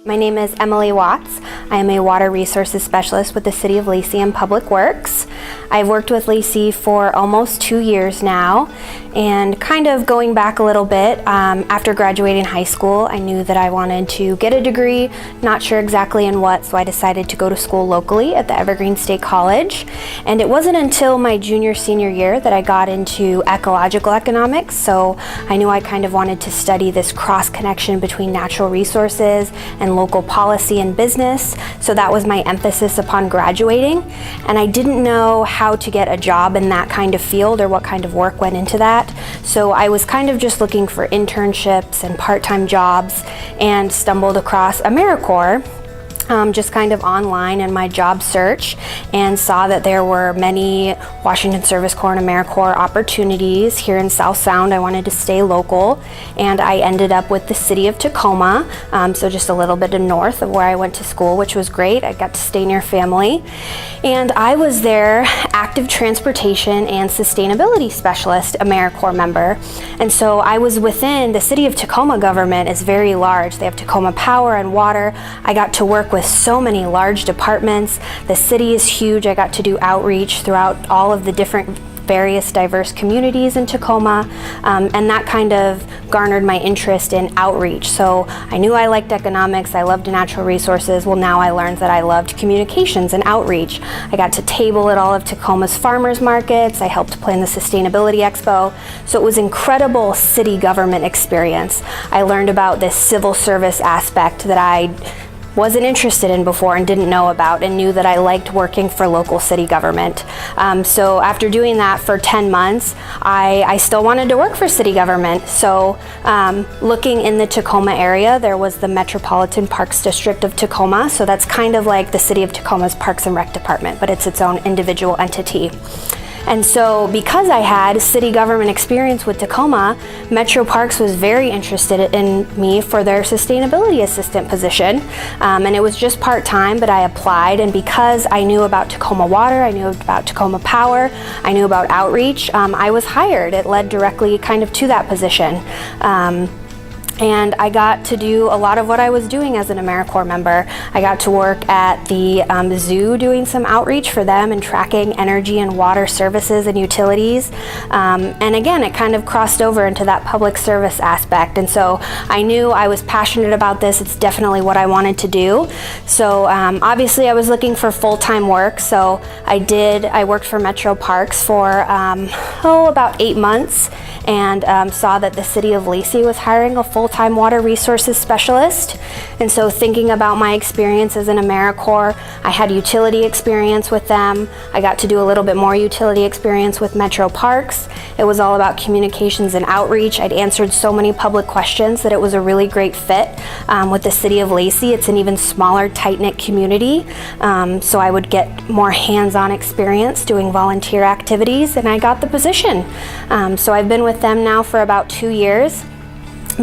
My name is Emily Watts. I am a water resources specialist with the City of Lacey and Public Works. I've worked with Lacey for almost 2 years now, and kind of going back a little bit, after graduating high school, I knew that I wanted to get a degree, not sure exactly in what, so I decided to go to school locally at the Evergreen State College. And it wasn't until my senior year that I got into ecological economics, so I knew I kind of wanted to study this cross connection between natural resources and local policy and business, so that was my emphasis upon graduating. And I didn't know how to get a job in that kind of field or what kind of work went into that, so I was kind of just looking for internships and part-time jobs and stumbled across Americorps just kind of online in my job search, and saw that there were many Washington Service Corps and Americorps opportunities here in South Sound. I wanted to stay local, and I ended up with the city of Tacoma, so just a little bit north of where I went to school, which was great. I got to stay near family, and I was their active transportation and sustainability specialist Americorps member. And so I was within the city of Tacoma government. Is very large. They have Tacoma Power and Water. I got to work with so many large departments. The city is huge. I got to do outreach throughout all of the different various diverse communities in Tacoma, and that kind of garnered my interest in outreach. So I knew I liked economics, I loved natural resources. Well, now I learned that I loved communications and outreach. I got to table at all of Tacoma's farmers markets. I helped plan the Sustainability Expo. So it was incredible city government experience. I learned about this civil service aspect that I wasn't interested in before and didn't know about, and knew that I liked working for local city government. So after doing that for 10 months, I still wanted to work for city government. So looking in the Tacoma area, there was the Metropolitan Parks District of Tacoma. So that's kind of like the city of Tacoma's Parks and Rec Department, but it's its own individual entity. And so because I had city government experience with Tacoma, Metro Parks was very interested in me for their sustainability assistant position. And it was just part-time, but I applied, and because I knew about Tacoma Water, I knew about Tacoma Power, I knew about outreach, I was hired. It led directly kind of to that position. And I got to do a lot of what I was doing as an Americorps member. I got to work at the zoo doing some outreach for them and tracking energy and water services and utilities. And again, it kind of crossed over into that public service aspect. And so I knew I was passionate about this. It's definitely what I wanted to do. So obviously I was looking for full-time work. So I worked for Metro Parks for about 8 months, and saw that the city of Lacey was hiring a full-time water resources specialist. And so thinking about my experience as an Americorps, I had utility experience with them. I got to do a little bit more utility experience with Metro Parks. It was all about communications and outreach. I'd answered so many public questions that it was a really great fit with the city of Lacey. It's an even smaller, tight-knit community. So I would get more hands-on experience doing volunteer activities, and I got the position. So I've been with them now for about 2 years,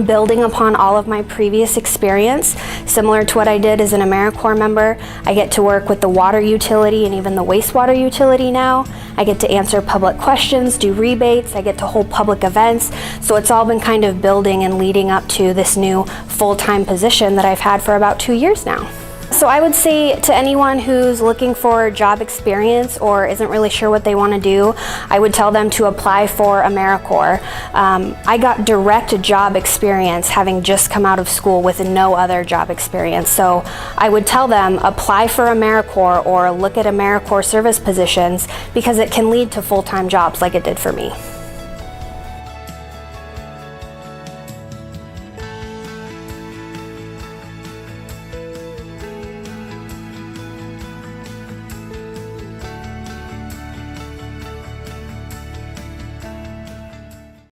building upon all of my previous experience. Similar to what I did as an Americorps member, I get to work with the water utility and even the wastewater utility now. I get to answer public questions, do rebates, I get to hold public events. So it's all been kind of building and leading up to this new full-time position that I've had for about 2 years now. So I would say to anyone who's looking for job experience or isn't really sure what they want to do, I would tell them to apply for Americorps. I got direct job experience having just come out of school with no other job experience. So I would tell them apply for Americorps or look at Americorps service positions, because it can lead to full-time jobs like it did for me.